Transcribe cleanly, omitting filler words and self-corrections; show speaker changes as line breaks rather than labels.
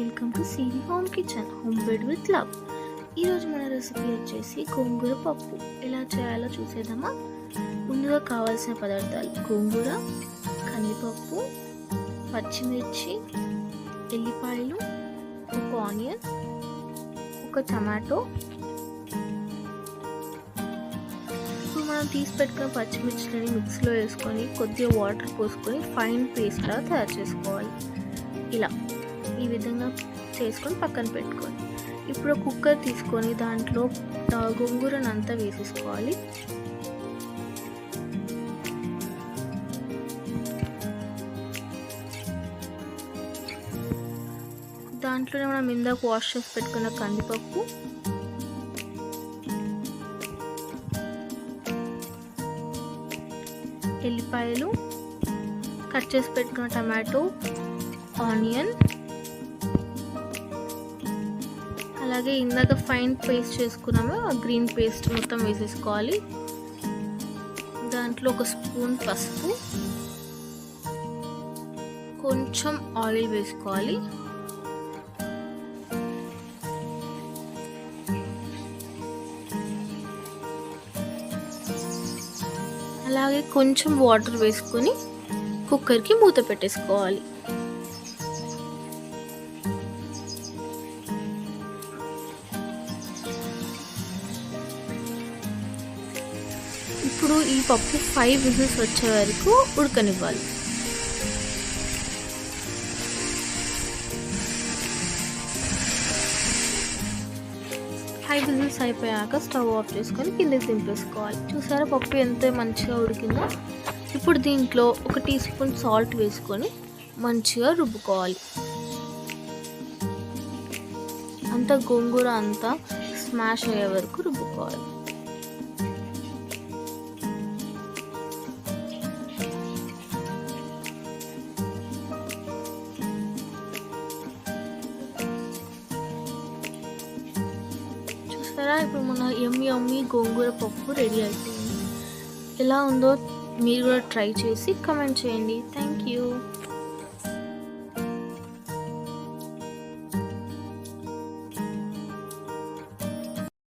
Welcome to CV home kitchen home made with love. ఈరోజు మన recipe వచ్చేసి గోంగూర పప్పు. ఎలా చేయాలో చూసేద్దామా. ముందుగా కావాల్సిన పదార్థాలు: గోంగూర, కందిపప్పు, పచ్చిమిర్చి, ఎల్లిపాయలు, ఒక ఆనియన్, ఒక టమాటో. ఇప్పుడు మనం తీసి పెట్టుకున్న పచ్చిమిర్చిని మిక్సీలో వేసుకొని కొద్దిగా వాటర్ పోసుకొని ఫైన్ పేస్ట్ లాగా తయారు చేసుకోవాలి. ఇలా ఈ విధంగా చేసుకొని పక్కన పెట్టుకోండి. ఇప్పుడు కుక్కర్ తీసుకొని దాంట్లో గోంగూరను అంతా వేసేసుకోవాలి. దాంట్లోనే మనం ఇందాక వాష్ చేసి పెట్టుకున్న కందిపప్పు, ఎల్లిపాయలు, కట్ చేసి పెట్టుకున్న టమాటో, ఆనియన్, అలాగే ఇందాక ఫైన్ పేస్ట్ చేసుకున్నాము ఆ గ్రీన్ పేస్ట్ మొత్తం వేసేసుకోవాలి. దాంట్లో ఒక స్పూన్ పసుపు, కొంచెం ఆయిల్ వేసుకోవాలి. అలాగే కొంచెం వాటర్ వేసుకొని కుక్కర్కి మూత పెట్టేసుకోవాలి. ఇప్పుడు ఈ పప్పు 5 విజిల్స్ వచ్చే వరకు ఉడకనివ్వాలి. విజిల్స్ అయిపోయాక స్టవ్ ఆఫ్ చేసుకొని కిందకి దింపేసుకోవాలి. చూసారా పప్పు ఎంత మంచిగా ఉడికిందో. ఇప్పుడు దీంట్లో ఒక టీ స్పూన్ సాల్ట్ వేసుకొని మంచిగా రుబ్బుకోవాలి. అంతా గోంగూర అంతా స్మాష్ అయ్యే వరకు రుబ్బుకోవాలి. ఇప్పుడు మన యమ్మీ గోంగూర పప్పు రెడీ అయిపోయింది. ఎలా ఉందో మీరు కూడా ట్రై చేసి కమెంట్ చేయండి. Thank you.